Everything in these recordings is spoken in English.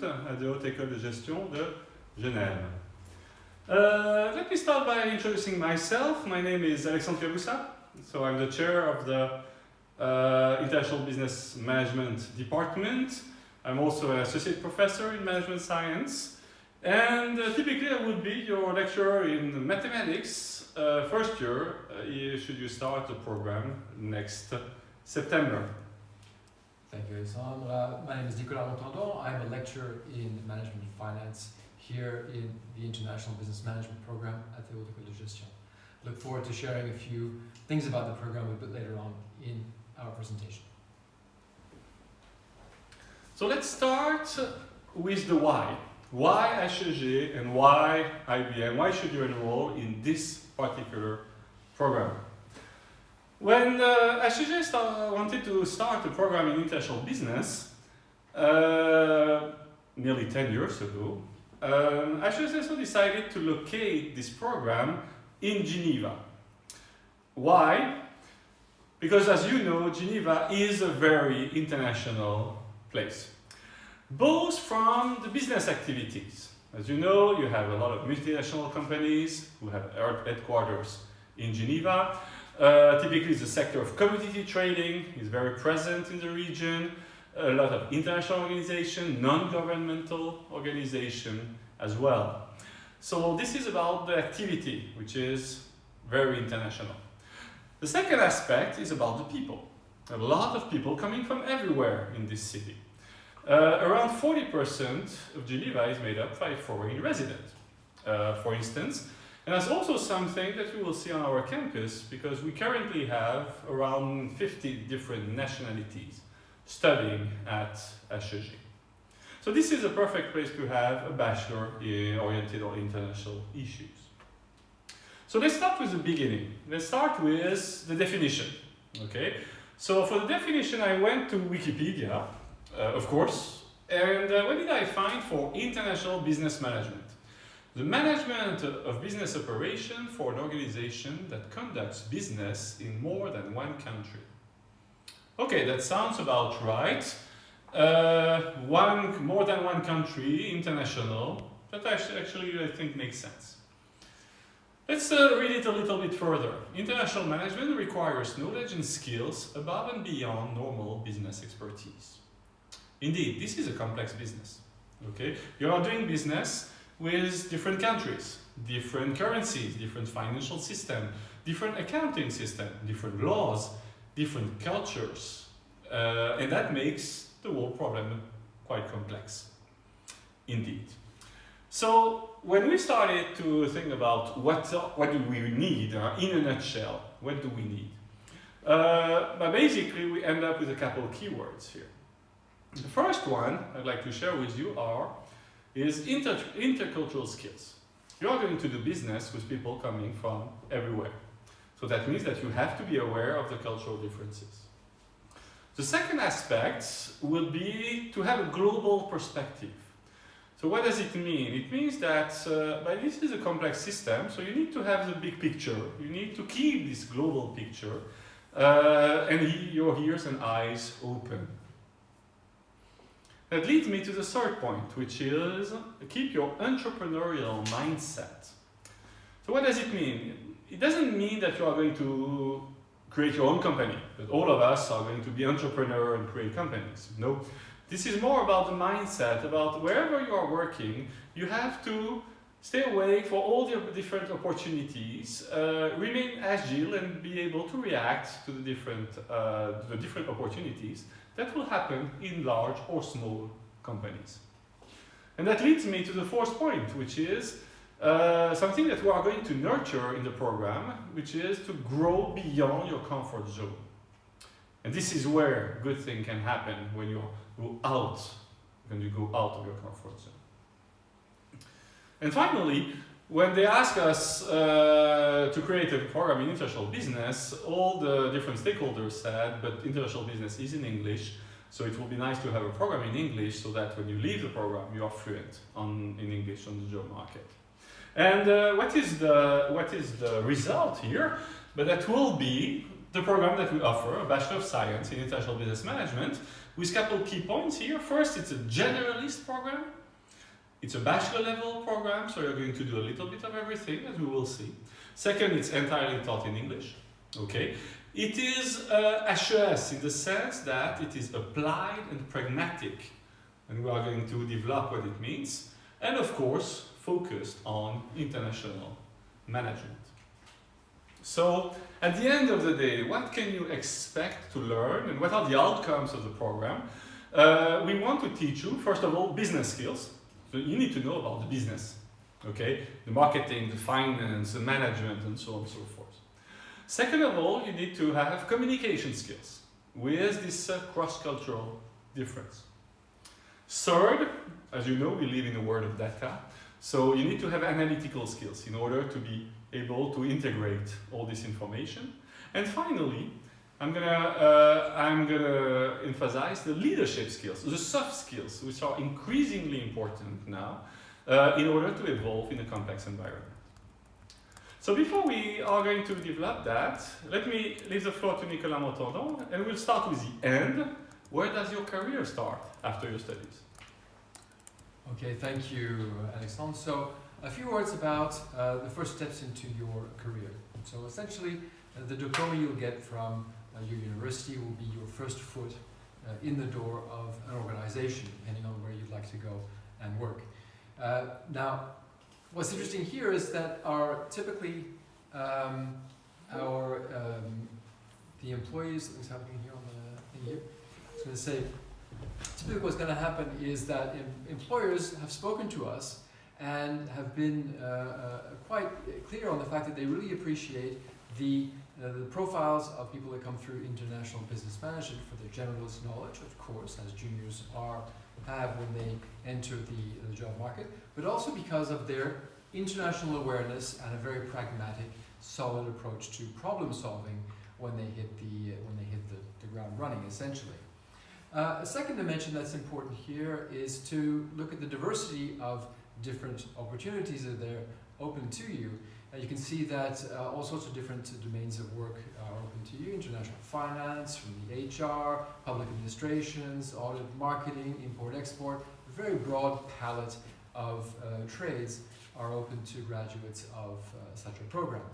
at the Haute École de Gestion de Genève. Let me start by introducing myself. My name is Alexandre Caboussa, so I'm the chair of the International Business Management Department. I'm also an associate professor in management science, and typically I would be your lecturer in mathematics first year should you start the program next September. Thank you, Alexandre. My name is Nicolas Montandon. I'm a lecturer in management and finance here in the International Business Management program at the Haute École de Gestion. Look forward to sharing a few things about the program a bit later on in our presentation. So let's start with the why. Why HEG and why IBM? Why should you enroll in this particular program? When HEG wanted to start a program in international business nearly 10 years ago, HEG also decided to locate this program in Geneva. Why? Because as you know, Geneva is a very international place, both from the business activities. As you know, you have a lot of multinational companies who have headquarters in Geneva. Typically, the sector of commodity trading is very present in the region. A lot of international organization, non-governmental organization as well. So this is about the activity, which is very international. The second aspect is about the people. A lot of people coming from everywhere in this city. Around 40% of Geneva is made up by foreign residents, for instance. And that's also something that you will see on our campus, because we currently have around 50 different nationalities studying at HEG. So this is a perfect place to have a bachelor oriented on international issues. So let's start with the beginning. Let's start with the definition. Okay. So for the definition, I went to Wikipedia, of course, and what did I find for international business management? The management of business operation for an organization that conducts business in more than one country. Okay, that sounds about right. More than one country, international, that actually I think makes sense. Let's read it a little bit further. International management requires knowledge and skills above and beyond normal business expertise. Indeed, this is a complex business. Okay, you are doing business with different countries, different currencies, different financial system, different accounting system, different laws, different cultures, and that makes the whole problem quite complex, indeed. So when we started to think about what do we need, in a nutshell, what do we need? But basically we end up with a couple of keywords here. The first one I'd like to share with you is intercultural skills. You are going to do business with people coming from everywhere. So that means that you have to be aware of the cultural differences. The second aspect will be to have a global perspective. So what does it mean? It means that this is a complex system, so you need to have the big picture. You need to keep this global picture and your ears and eyes open. That leads me to the third point, which is keep your entrepreneurial mindset. So what does it mean? It doesn't mean that you are going to create your own company, that all of us are going to be entrepreneurs and create companies. No, this is more about the mindset, about wherever you are working, you have to stay awake for all the different opportunities, remain agile and be able to react to the different opportunities that will happen in large or small companies. And that leads me to the fourth point, which is something that we are going to nurture in the program, which is to grow beyond your comfort zone. And this is where good thing can happen when you go out of your comfort zone. And finally, when they ask us to create a program in international business, all the different stakeholders said, but international business is in English, so it will be nice to have a program in English so that when you leave the program, you are fluent in English on the job market. And what is the result here? But that will be the program that we offer, a Bachelor of Science in International Business Management, with a couple key points here. First, it's a generalist program. It's a bachelor level program, so you're going to do a little bit of everything, as we will see. Second, it's entirely taught in English. Okay. It is HES in the sense that it is applied and pragmatic, and we are going to develop what it means, and of course, focused on international management. So, at the end of the day, what can you expect to learn, and what are the outcomes of the program? We want to teach you, first of all, business skills. So you need to know about the business, okay? The marketing, the finance, the management, and so on and so forth. Second of all, you need to have communication skills with this cross-cultural difference. Third, as you know, we live in a world of data, so you need to have analytical skills in order to be able to integrate all this information. And finally, I'm gonna emphasize the leadership skills, the soft skills, which are increasingly important now in order to evolve in a complex environment. So before we are going to develop that, let me leave the floor to Nicolas Montandon, and we'll start with the end. Where does your career start after your studies? Okay, thank you, Alexandre. So a few words about the first steps into your career. So essentially, the diploma you'll get from your university will be your first foot in the door of an organization, depending on where you'd like to go and work. Now, what's interesting here is that typically the employees, what's happening here on the thing here? I was going to say, typically what's going to happen is that employers have spoken to us and have been quite clear on the fact that they really appreciate the profiles of people that come through international business management for their generalist knowledge, of course, as juniors have when they enter the job market, but also because of their international awareness and a very pragmatic, solid approach to problem solving when they hit the ground running, essentially. A second dimension that's important here is to look at the diversity of different opportunities that they're open to you. You can see that all sorts of different domains of work are open to you: international finance, from the HR, public administrations, audit, marketing, import-export. A very broad palette of trades are open to graduates of such a program.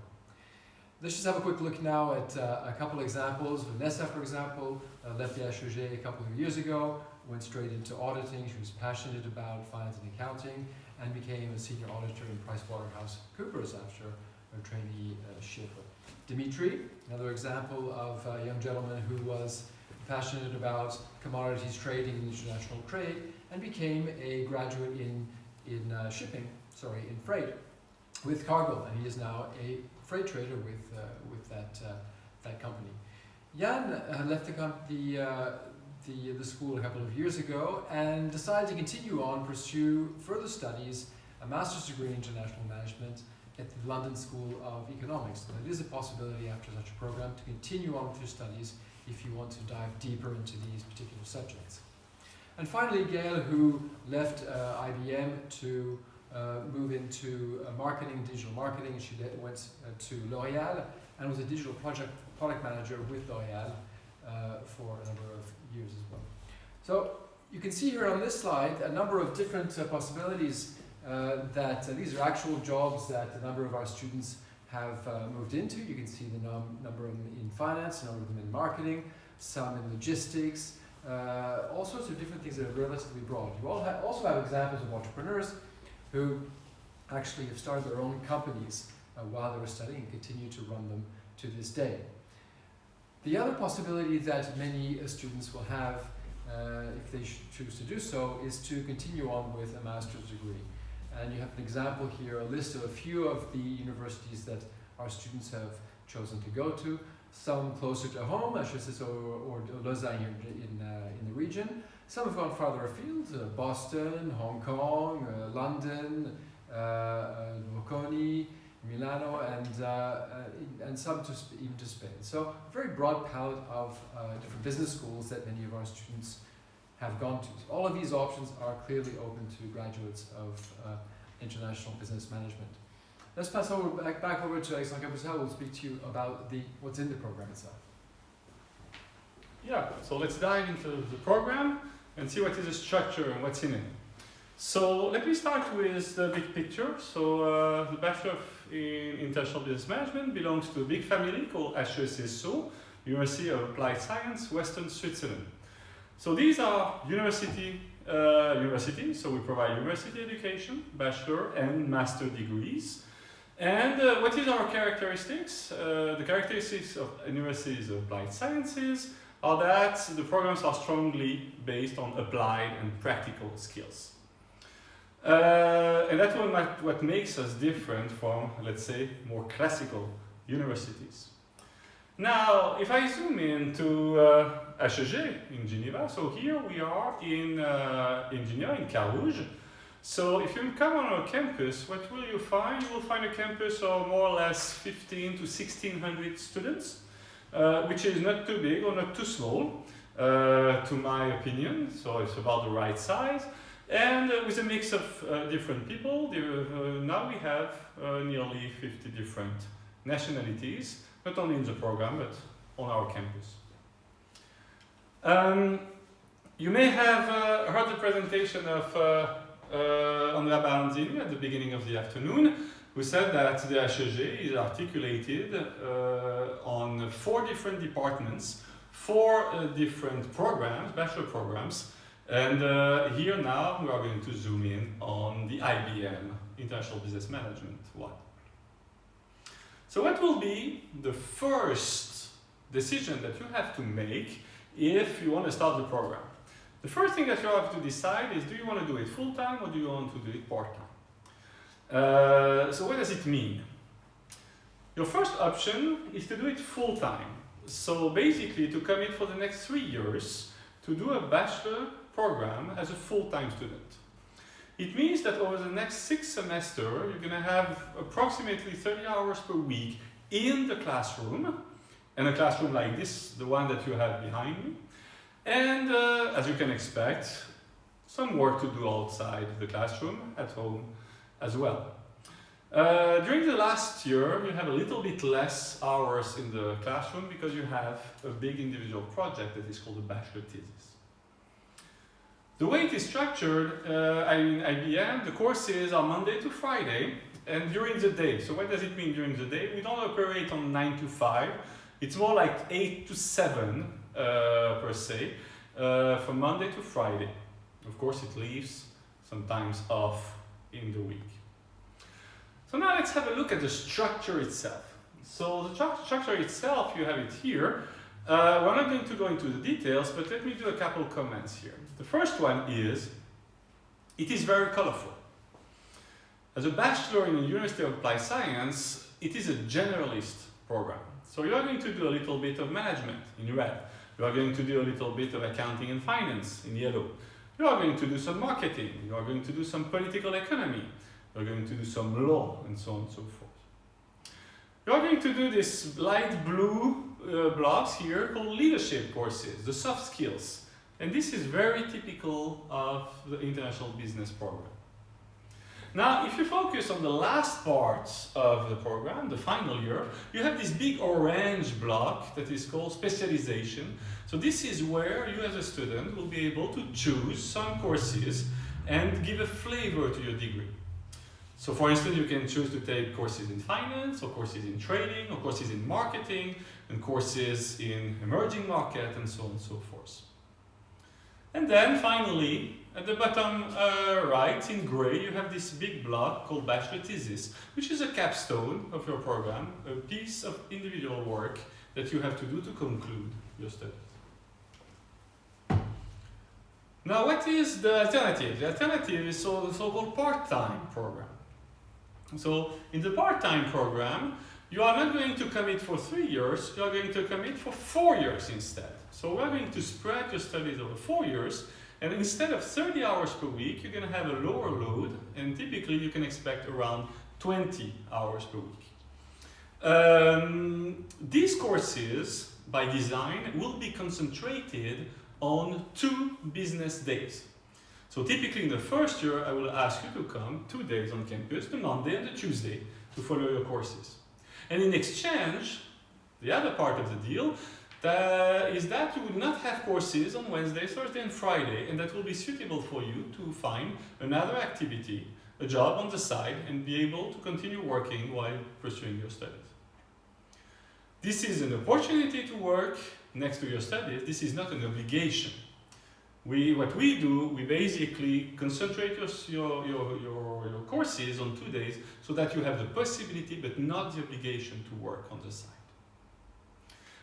Let's just have a quick look now at a couple examples. Vanessa, for example, left the HEG a couple of years ago, went straight into auditing. She was passionate about finance and accounting, and became a senior auditor in PricewaterhouseCoopers after her traineeship. Dimitri, another example of a young gentleman who was passionate about commodities trading and international trade, and became a graduate in freight with Cargill, and he is now a freight trader with that company. Jan left the school a couple of years ago and decided to continue on, pursue further studies, a master's degree in international management at the London School of Economics. And it is a possibility after such a program to continue on with your studies if you want to dive deeper into these particular subjects. And finally, Gail, who left IBM to move into marketing, digital marketing. She went to L'Oréal and was a digital product manager with L'Oréal for a number of years as well. So you can see here on this slide a number of different possibilities that these are actual jobs that a number of our students have moved into. You can see the number of them in finance, a number of them in marketing, some in logistics, all sorts of different things that are relatively broad. You also have examples of entrepreneurs who actually have started their own companies while they were studying and continue to run them to this day. The other possibility that many students will have, if they choose to do so, is to continue on with a master's degree. And you have an example here, a list of a few of the universities that our students have chosen to go to. Some closer to home, HESS or Lausanne here in the region. Some have gone farther afield, Boston, Hong Kong, London, Bocconi, Milano, and some even to Spain. So a very broad palette of different business schools that many of our students have gone to. So all of these options are clearly open to graduates of international business management. Let's pass back over to Alexandre Capusel, who will speak to you about what's in the program itself. Yeah, so let's dive into the program and see what is the structure and what's in it. So let me start with the big picture. So the Bachelor in International Business Management belongs to a big family called HEG, University of Applied Science, Western Switzerland. So these are universities, so we provide university education, bachelor and master degrees. And what is our characteristics? The characteristics of universities of applied sciences are that the programs are strongly based on applied and practical skills. And that's what makes us different from, let's say, more classical universities. Now, if I zoom into HEG in Geneva, so here we are in Geneva, in Carouge. So if you come on our campus, what will you find? You will find a campus of more or less 15 to 1600 students, which is not too big or not too small, to my opinion. So it's about the right size. And with a mix of different people, now we have nearly 50 different nationalities, not only in the program, but on our campus. You may have heard the presentation of Andrea Baranzini at the beginning of the afternoon, who said that the HEG is articulated on 4 different departments, 4 different programs, bachelor programs, and here now we are going to zoom in on the IBM, International Business Management one. So what will be the first decision that you have to make if you want to start the program? The first thing that you have to decide is, do you want to do it full-time or do you want to do it part-time? So what does it mean? Your first option is to do it full-time. So basically to commit for the next 3 years to do a bachelor program as a full-time student. It means that over the next 6 semesters, you're going to have approximately 30 hours per week in the classroom, and a classroom like this, the one that you have behind me. And as you can expect, some work to do outside the classroom, at home as well. During the last year, you have a little bit less hours in the classroom because you have a big individual project that is called a bachelor thesis. The way it is structured in IBM, the courses are Monday to Friday and during the day. So what does it mean during the day? We don't operate on 9 to 5. It's more like 8 to 7 per se, from Monday to Friday. Of course, it leaves sometimes off in the week. So now let's have a look at the structure itself. So the structure itself, you have it here. We're not going to go into the details, but let me do a couple comments here. The first one is, it is very colorful. As a bachelor in the University of Applied Science, it is a generalist program. So you are going to do a little bit of management in red. You are going to do a little bit of accounting and finance in yellow. You are going to do some marketing. You are going to do some political economy. You are going to do some law, and so on and so forth. You are going to do this light blue blocks here called leadership courses, the soft skills. And this is very typical of the international business program. Now, if you focus on the last part of the program, the final year, you have this big orange block that is called specialization. So this is where you as a student will be able to choose some courses and give a flavor to your degree. So for instance, you can choose to take courses in finance, or courses in trading, or courses in marketing, and courses in emerging market, and so on and so forth. And then finally, at the bottom right, in gray, you have this big block called bachelor thesis, which is a capstone of your program, a piece of individual work that you have to do to conclude your studies. Now, what is the alternative? The alternative is the so-called part-time program. So, in the part-time program, you are not going to commit for 3 years, you are going to commit for 4 years instead. So we are going to spread your studies over 4 years, and instead of 30 hours per week, you're going to have a lower load, and typically you can expect around 20 hours per week. These courses, by design, will be concentrated on 2 business days. So typically in the first year, I will ask you to come 2 days on campus, the Monday and the Tuesday, to follow your courses. And in exchange, the other part of the deal, is that you will not have courses on Wednesday, Thursday, and Friday, and that will be suitable for you to find another activity, a job on the side, and be able to continue working while pursuing your studies. This is an opportunity to work next to your studies. This is not an obligation. What we do, we basically concentrate your courses on 2 days so that you have the possibility but not the obligation to work on the side.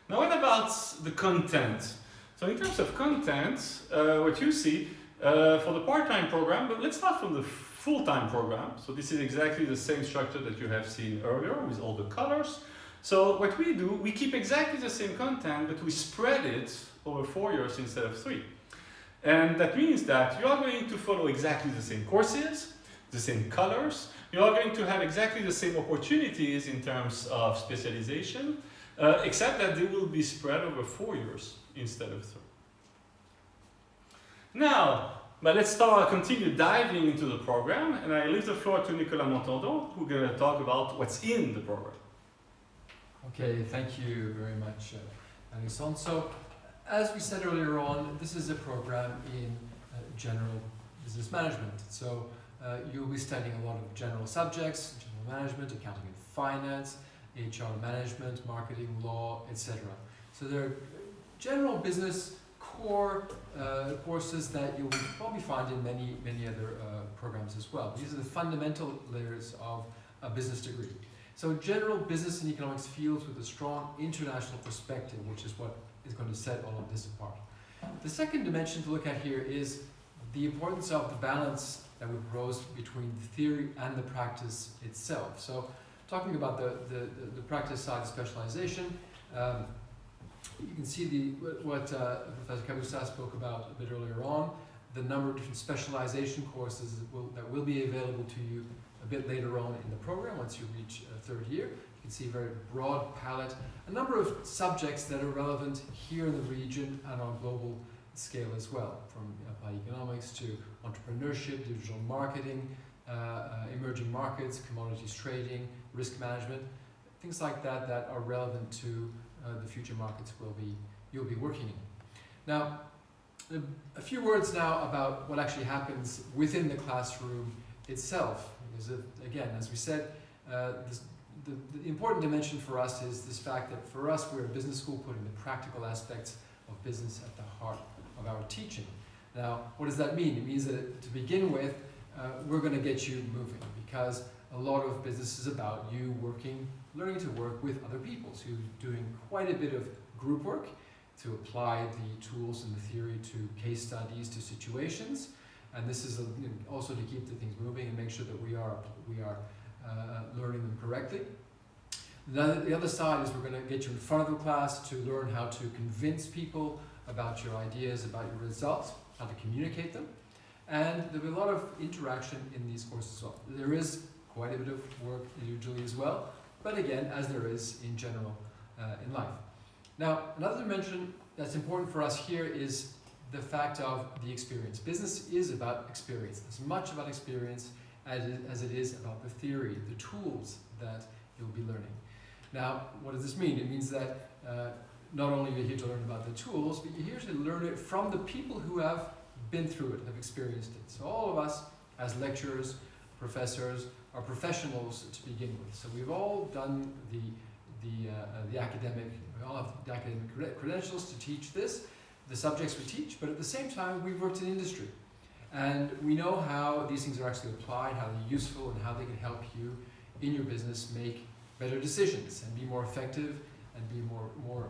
Now what about the content? So in terms of content, what you see for the part-time program, but let's start from the full-time program. So this is exactly the same structure that you have seen earlier with all the colors. So what we do, we keep exactly the same content, but we spread it over 4 years instead of 3. And that means that you are going to follow exactly the same courses, the same colors. You are going to have exactly the same opportunities in terms of specialization, except that they will be spread over 4 years instead of 3. Now, but let's continue diving into the program, and I leave the floor to Nicolas Montandon, who's going to talk about what's in the program. Okay, thank you very much, Alexandre. So, as we said earlier on, this is a program in general business management. So you'll be studying a lot of general subjects, general management, accounting and finance, HR management, marketing, law, etc. So they're general business core courses that you'll probably find in many other programs as well. These are the fundamental layers of a business degree. So general business and economics fields with a strong international perspective, which is what is going to set all of this apart. The second dimension to look at here is the importance of the balance that we propose between the theory and the practice itself. So talking about the practice side of specialization, you can see what Professor Caboussat spoke about a bit earlier on, the number of different specialization courses that will be available to you a bit later on in the program once you reach third year. You can see a very broad palette, a number of subjects that are relevant here in the region and on a global scale as well, from applied economics to entrepreneurship, digital marketing, emerging markets, commodities trading, risk management, things like that that are relevant to the future markets you'll be working in. Now, a few words now about what actually happens within the classroom itself. Because again, as we said, the important dimension for us is this fact that for us, we're a business school putting the practical aspects of business at the heart of our teaching. Now, what does that mean? It means that to begin with, we're going to get you moving, because a lot of business is about you learning to work with other people. So you're doing quite a bit of group work to apply the tools and the theory to case studies, to situations. And this is also to keep the things moving and make sure that we are learning them correctly. The other side is we're going to get you in front of the class to learn how to convince people about your ideas, about your results, how to communicate them. And there'll be a lot of interaction in these courses as well. There is quite a bit of work individually as well, but again, as there is in general in life. Now, another dimension that's important for us here is the fact of the experience. Business is about experience, as much about experience as it is about the theory, the tools that you'll be learning. Now, what does this mean? It means that not only are you here to learn about the tools, but you're here to learn it from the people who have been through it, have experienced it. So all of us, as lecturers, professors, are professionals to begin with. So we've all done the academic, we all have the academic credentials to teach this, the subjects we teach, but at the same time, we've worked in industry. And we know how these things are actually applied, how they're useful, and how they can help you in your business make better decisions and be more effective and be more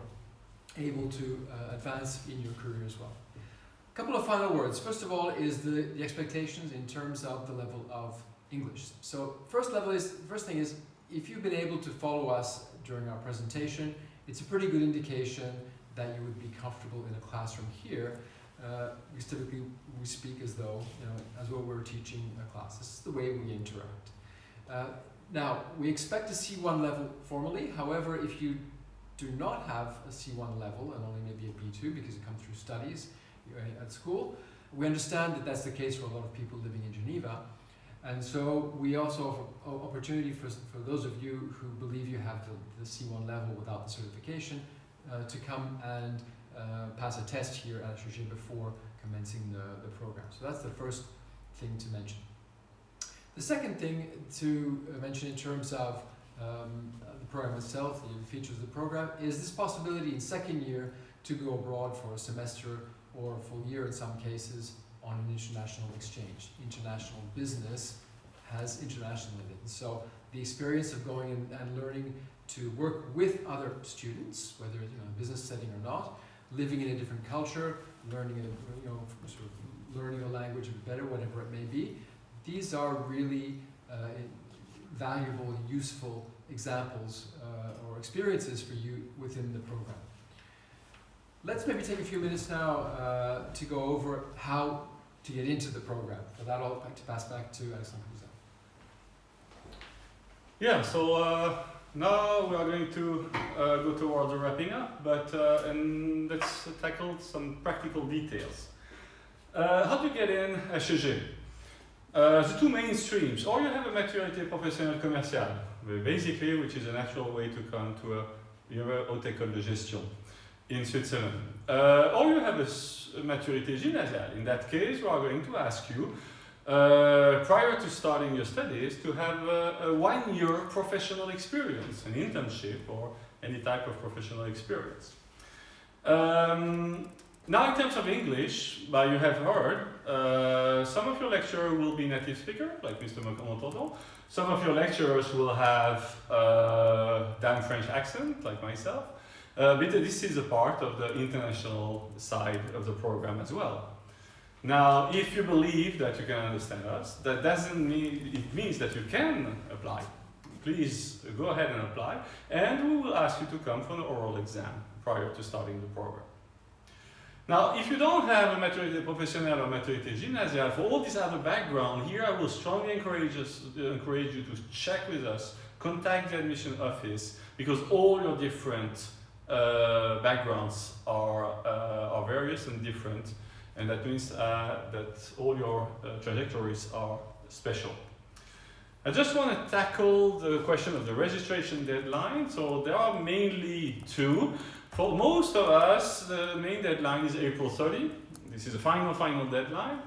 able to advance in your career as well. A couple of final words. First of all is the expectations in terms of the level of English. So first thing is, if you've been able to follow us during our presentation, it's a pretty good indication that you would be comfortable in a classroom here. Because typically we speak as though, as though we're teaching a class. This is the way we interact. Now, we expect a C1 level formally. However, if you do not have a C1 level and only maybe a B2 because you come through studies at school, we understand that that's the case for a lot of people living in Geneva. And so we also offer opportunity for those of you who believe you have the C1 level without the certification to come and pass a test here at HEG before commencing the program. So that's the first thing to mention. The second thing to mention in terms of the program itself, the features of the program, is this possibility in second year to go abroad for a semester or a full year in some cases on an international exchange. International business has international in it. So the experience of going and learning to work with other students, whether in a business setting or not, living in a different culture, learning sort of learning a language a bit better, whatever it may be. These are really valuable and useful examples or experiences for you within the program. Let's maybe take a few minutes now to go over how to get into the program. For that, I'll like to pass back to Alexandre Cousin. Yeah, so now we are going to go towards the wrapping up, but and let's tackle some practical details. How do you get in HEG? The two main streams, or you have a maturité professionnelle commerciale, basically, which is a natural way to come to a haute école de gestion in Switzerland. Or you have a maturité gymnasiale. In that case, we are going to ask you, prior to starting your studies, to have a 1 year professional experience, an internship or any type of professional experience. Now in terms of English, you have heard, some of your lecturers will be native speaker, like Mr. Montandon. Some of your lecturers will have damn French accent, like myself. But this is a part of the international side of the program as well. Now, if you believe that you can understand us, that doesn't mean, it means that you can apply. Please go ahead and apply, and we will ask you to come for an oral exam prior to starting the program. Now, if you don't have a maturité professionnelle or maturité gymnasiale, for all this other background, here I will strongly encourage you to check with us, contact the admission office, because all your different backgrounds are various and different, and that means that all your trajectories are special. I just want to tackle the question of the registration deadline. So there are mainly two. For most of us, the main deadline is April 30. This is a final deadline.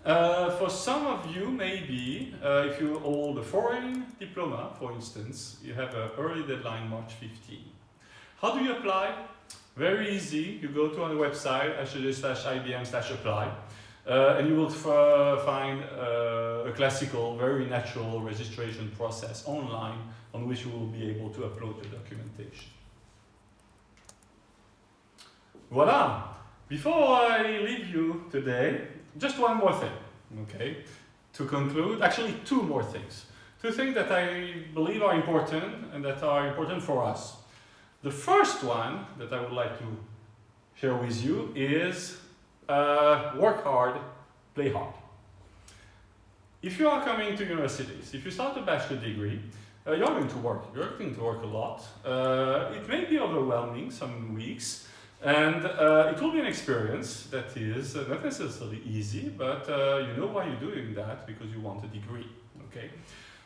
For some of you, maybe, if you hold a foreign diploma, for instance, you have an early deadline, March 15. How do you apply? Very easy. You go to our website, heg/ibm/apply, and you will find a classical, very natural registration process online on which you will be able to upload your documentation. Voila! Before I leave you today, just one more thing, okay? To conclude, actually two more things. Two things that I believe are important and that are important for us. The first one that I would like to share with you is work hard, play hard. If you are coming to universities, if you start a bachelor degree, you're going to work. You're going to work a lot. It may be overwhelming some weeks, and it will be an experience that is not necessarily easy, but you know why you're doing that, because you want a degree, okay?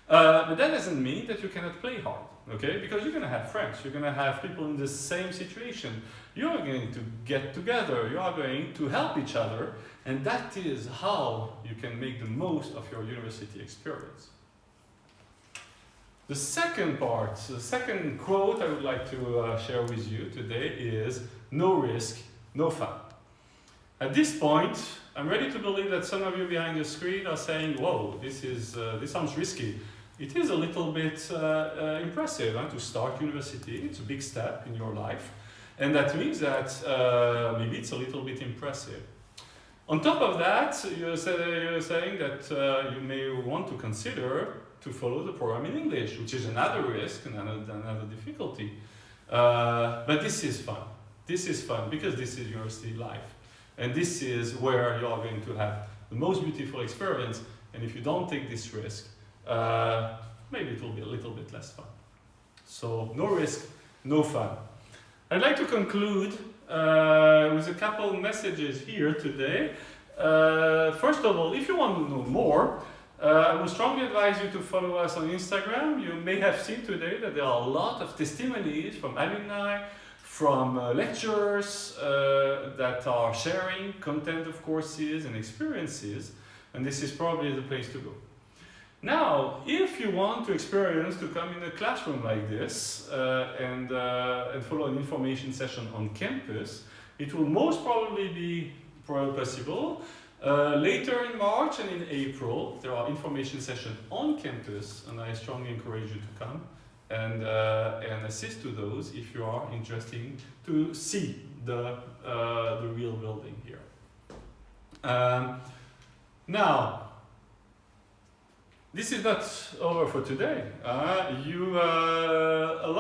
But that doesn't mean that you cannot play hard, okay? Because you're going to have friends, you're going to have people in the same situation. You are going to get together, you are going to help each other, and that is how you can make the most of your university experience. The second part, the second quote I would like to share with you today is, no risk, no fun. At this point, I'm ready to believe that some of you behind the screen are saying, whoa, this sounds risky. It is a little bit impressive to start university. It's a big step in your life. And that means that maybe it's a little bit impressive. On top of that, you're saying that you may want to consider to follow the program in English, which is another risk and another difficulty. But this is fun. This is fun because this is university life. And this is where you are going to have the most beautiful experience. And if you don't take this risk, maybe it will be a little bit less fun. So no risk, no fun. I'd like to conclude with a couple messages here today. First of all, if you want to know more, I would strongly advise you to follow us on Instagram. You may have seen today that there are a lot of testimonies from alumni, from lecturers that are sharing content of courses and experiences, and this is probably the place to go. Now, if you want to experience to come in a classroom like this and follow an information session on campus, it will most probably be possible. Later in March and in April, there are information sessions on campus, and I strongly encourage you to come and assist to those if you are interested to see the real building here. Now, this is not over for today. A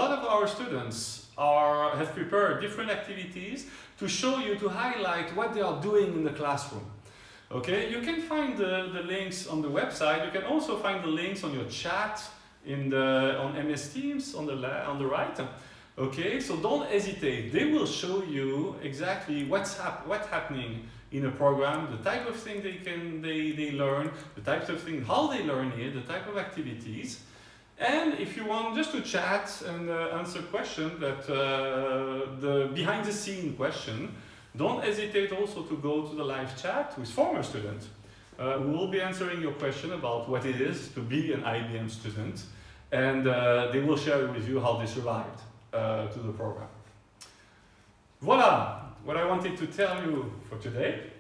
lot of our students have prepared different activities to show you, to highlight what they are doing in the classroom. Okay, you can find the links on the website. You can also find the links on your chat on MS Teams on the right. Okay, so don't hesitate. They will show you exactly what's happening in a program, the type of thing they learn, the types of things, how they learn it, the type of activities. And if you want just to chat and answer questions, the behind the scene question, don't hesitate also to go to the live chat with former students who will be answering your question about what it is to be an IBM student, and they will share with you how they survived to the program. Voila, what I wanted to tell you for today.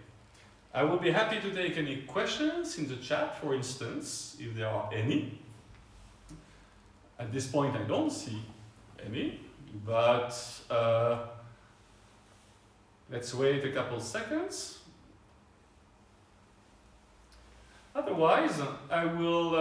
I will be happy to take any questions in the chat, for instance, if there are any. At this point I don't see any, but let's wait a couple seconds. Otherwise, I will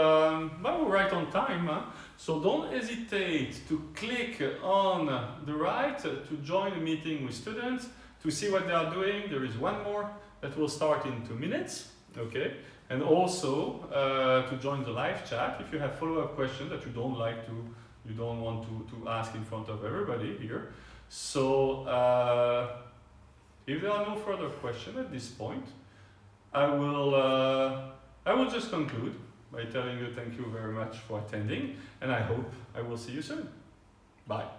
right on time, so don't hesitate to click on the right to join a meeting with students, to see what they are doing. There is one more that will start in 2 minutes, okay? And also to join the live chat if you have follow-up questions that you don't want to ask in front of everybody here. So if there are no further questions at this point, I will just conclude by telling you thank you very much for attending, and I hope I will see you soon. Bye.